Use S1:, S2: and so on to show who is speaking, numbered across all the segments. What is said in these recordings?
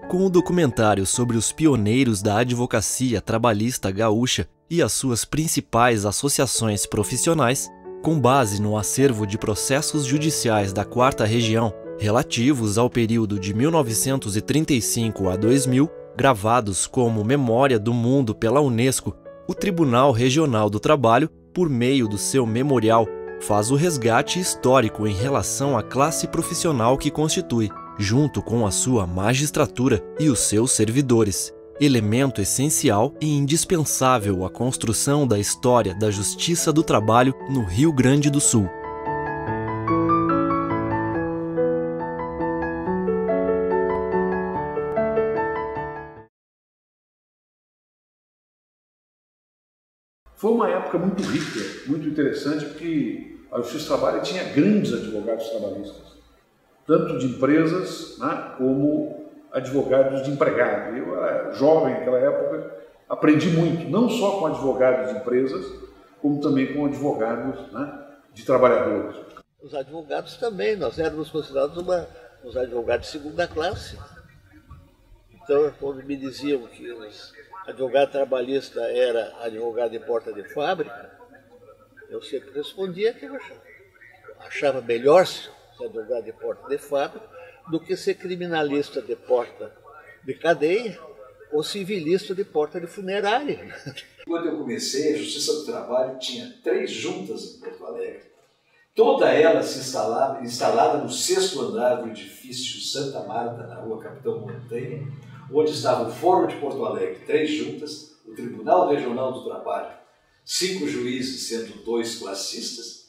S1: Com o documentário sobre os pioneiros da advocacia trabalhista gaúcha e as suas principais associações profissionais, com base no acervo de processos judiciais da 4ª Região, relativos ao período de 1935 a 2000, gravados como Memória do Mundo pela Unesco, o Tribunal Regional do Trabalho, por meio do seu memorial, faz o resgate histórico em relação à classe profissional que constitui, junto com a sua magistratura e os seus servidores, elemento essencial e indispensável à construção da história da Justiça do Trabalho no Rio Grande do Sul.
S2: Foi uma época muito rica, muito interessante, porque a Justiça do Trabalho tinha grandes advogados trabalhistas, tanto de empresas, né, como advogados de empregados. Eu era jovem naquela época, aprendi muito, não só com advogados de empresas, como também com advogados, né, de trabalhadores.
S3: Os advogados também, nós éramos considerados uns advogados de segunda classe. Então, quando me diziam que os advogado trabalhista era advogado de porta de fábrica, eu sempre respondia que eu achava melhor ser advogado de porta de fábrica do que ser criminalista de porta de cadeia ou civilista de porta de funerária.
S4: Quando eu comecei, a Justiça do Trabalho tinha 3 juntas em Porto Alegre, toda ela instalada no 6º andar do edifício Santa Marta, na rua Capitão Montanha, onde estava o Fórum de Porto Alegre, 3 juntas, o Tribunal Regional do Trabalho, 5 juízes, sendo 2 classistas,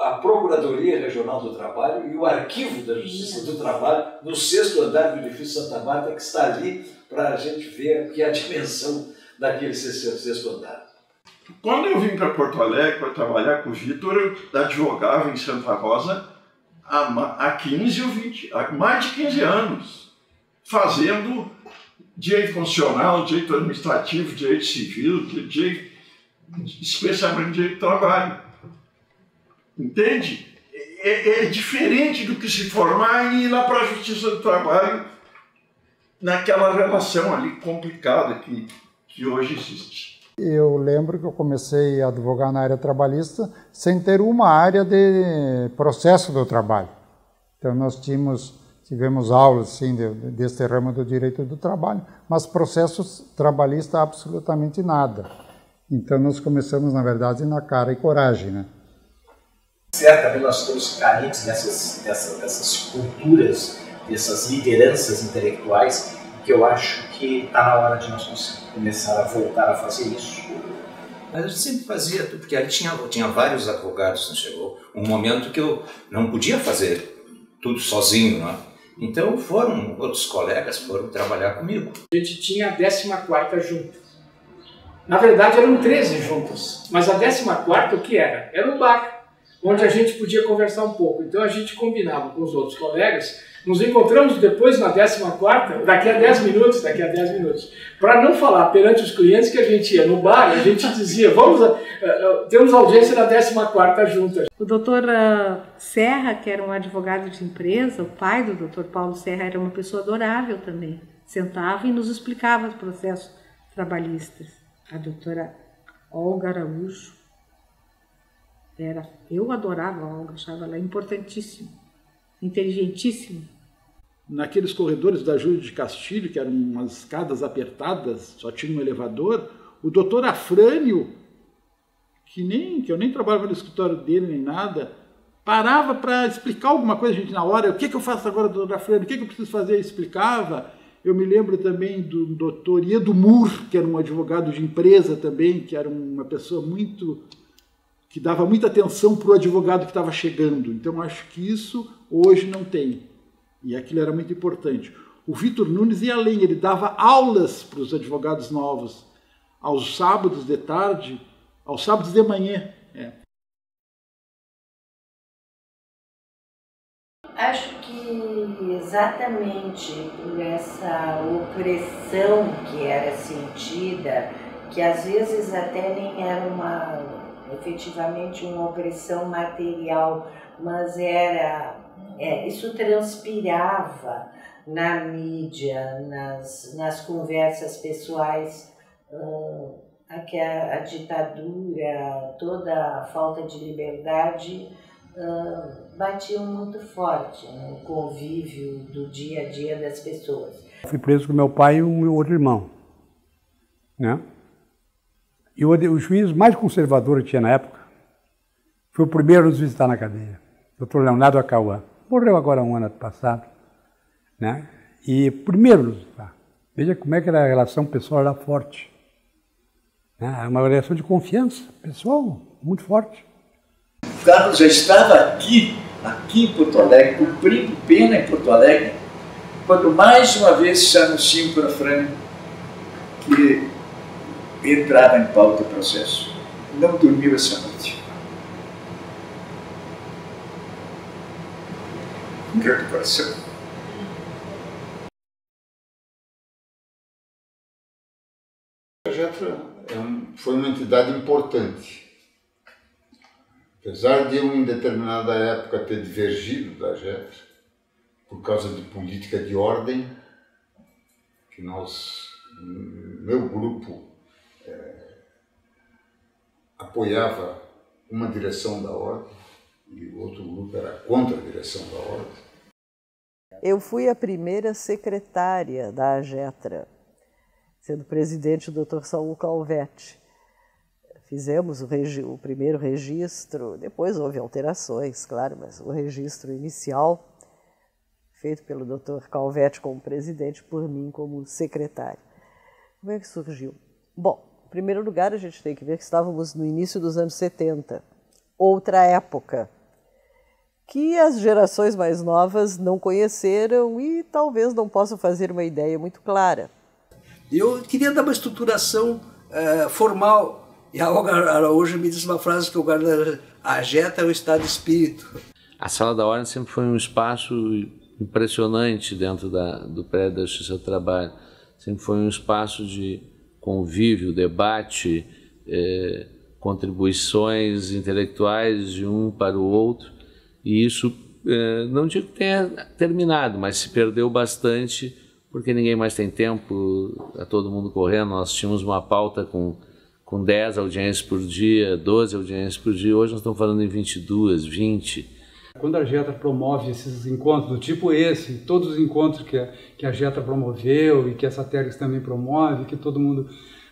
S4: a Procuradoria Regional do Trabalho e o Arquivo da Justiça do Trabalho, no 6º andar do edifício Santa Marta, que está ali para a gente ver que é a dimensão daquele 6º andar.
S5: Quando eu vim para Porto Alegre para trabalhar com o Vitor, eu advogava em Santa Rosa há 15 ou 20, há mais de 15 anos. Fazendo direito constitucional, direito administrativo, direito civil, especialmente direito do trabalho. Entende? É diferente do que se formar e ir lá para a Justiça do Trabalho naquela relação ali complicada que hoje existe.
S6: Eu lembro que eu comecei a advogar na área trabalhista sem ter uma área de processo do trabalho. Então nós tivemos aulas assim, desse ramo do direito do trabalho, mas processos trabalhistas absolutamente nada. Então nós começamos, na verdade, na cara e coragem, né?
S7: Certamente nós estamos carentes dessas culturas, dessas lideranças intelectuais, que eu acho que está na hora de nós começar a voltar a fazer isso.
S8: Mas a gente sempre fazia, porque ali tinha vários advogados, chegou um momento que eu não podia fazer tudo sozinho, né? Então outros colegas foram trabalhar comigo.
S9: A gente tinha a 14ª junta. Na verdade eram 13 juntas, mas a 14ª o que era? Era um bar, onde a gente podia conversar um pouco. Então a gente combinava com os outros colegas, nos encontramos depois na 14ª, daqui a 10 minutos. Para não falar perante os clientes que a gente ia no bar, a gente dizia, temos audiência na 14ª junta.
S10: O doutor Serra, que era um advogado de empresa, o pai do doutor Paulo Serra, era uma pessoa adorável também. Sentava e nos explicava os processos trabalhistas. A doutora Olga Araújo, eu adorava a Olga, achava ela importantíssima, inteligentíssima.
S2: Naqueles corredores da Júlio de Castilho, que eram umas escadas apertadas, só tinha um elevador, o doutor Afrânio, que eu nem trabalhava no escritório dele nem nada, parava para explicar alguma coisa, a gente na hora, o que eu faço agora, doutor Afrânio, o que eu preciso fazer? Ele explicava. Eu me lembro também do doutor Iedo Mur, que era um advogado de empresa também, que era uma pessoa que dava muita atenção para o advogado que estava chegando. Então acho que isso hoje não tem. E aquilo era muito importante. O Vitor Nunes ia além, ele dava aulas para os advogados novos, aos sábados de tarde, aos sábados de manhã.
S11: Acho que exatamente por essa opressão que era sentida, que às vezes até nem era efetivamente uma opressão material, mas isso transpirava na mídia, nas conversas pessoais, a ditadura, toda a falta de liberdade batiam muito forte no convívio do dia a dia das pessoas.
S12: Fui preso com meu pai e o meu outro irmão, né? E o juiz mais conservador que tinha na época foi o primeiro a nos visitar na cadeia, o Dr. Leonardo Acauã. Morreu agora um ano passado, né? E primeiro nos visitar. Veja como é que a relação pessoal era forte, né? Uma relação de confiança pessoal muito forte.
S13: O Carlos já estava aqui em Porto Alegre, cumprindo pena em Porto Alegre, quando mais uma vez se anunciou para Frânio que entrava em pauta o processo. Não dormiu essa noite. Morreu do coração.
S14: A Agetra foi uma entidade importante. Apesar de eu, em determinada época, ter divergido da Agetra, por causa de política de ordem, que meu grupo apoiava uma direção da ordem e o outro grupo era contra a direção da ordem.
S15: Eu fui a primeira secretária da Agetra, sendo presidente o Dr. Saul Calvetti. Fizemos o primeiro registro, depois houve alterações, claro, mas o registro inicial, feito pelo Dr. Calvetti como presidente, por mim como secretária. Como é que surgiu? Bom, em primeiro lugar, a gente tem que ver que estávamos no início dos anos 70, outra época, que as gerações mais novas não conheceram e talvez não possam fazer uma ideia muito clara.
S16: Eu queria dar uma estruturação formal. E a Olga Araújo me disse uma frase que a Agetra é o estado de espírito.
S17: A Sala da Ordem sempre foi um espaço impressionante dentro do prédio da Justiça do Trabalho. Sempre foi um espaço de convívio, debate, contribuições intelectuais de um para o outro. E isso, não digo que tenha terminado, mas se perdeu bastante, porque ninguém mais tem tempo, está todo mundo correndo. Nós tínhamos uma pauta com 10 audiências por dia, 12 audiências por dia, hoje nós estamos falando em 22, 20.
S12: Quando a Agetra promove esses encontros do tipo esse, todos os encontros que a Agetra promoveu e que a Satergs também promove, que todo mundo...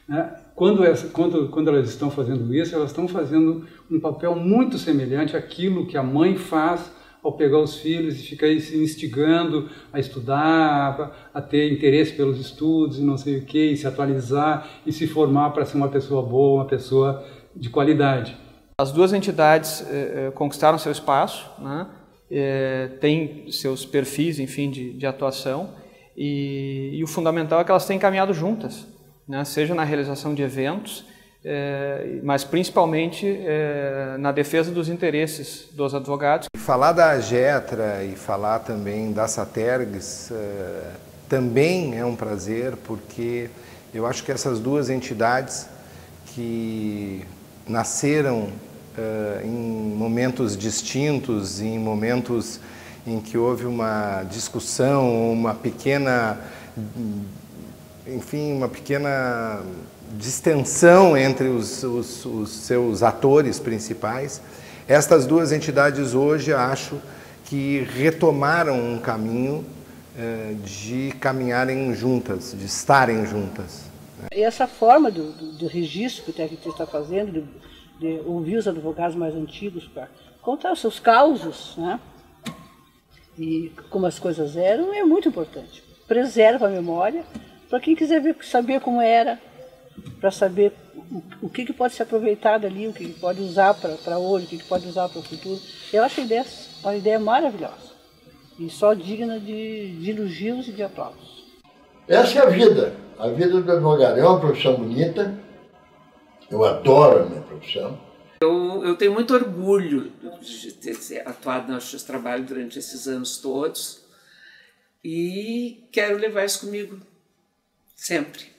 S12: Né, quando elas estão fazendo isso, elas estão fazendo um papel muito semelhante àquilo que a mãe faz ao pegar os filhos e ficar aí se instigando a estudar, a ter interesse pelos estudos e não sei o que, e se atualizar e se formar para ser uma pessoa boa, uma pessoa de qualidade.
S18: As duas entidades conquistaram seu espaço, né? Têm seus perfis, enfim, de atuação, e o fundamental é que elas têm caminhado juntas, né? Seja na realização de eventos, mas principalmente na defesa dos interesses dos advogados.
S19: Falar da Agetra e falar também da Satergs também é um prazer, porque eu acho que essas duas entidades que nasceram em momentos distintos, em momentos em que houve uma discussão, uma pequena distensão entre os seus atores principais. Estas duas entidades hoje acho que retomaram um caminho de caminharem juntas, de estarem juntas.
S20: E essa forma do registro que o TRT está fazendo, de ouvir os advogados mais antigos para contar os seus causos, né? E como as coisas eram, é muito importante. Preserva a memória para quem quiser saber como era, para saber o que pode se aproveitar dali, o que pode usar para hoje, o que pode usar para o futuro. Eu acho uma ideia maravilhosa e só digna de elogios e de aplausos.
S14: Essa é a vida do advogado. É uma profissão bonita, eu adoro a minha profissão.
S21: Eu tenho muito orgulho de ter atuado na Justiça do Trabalho durante esses anos todos e quero levar isso comigo sempre.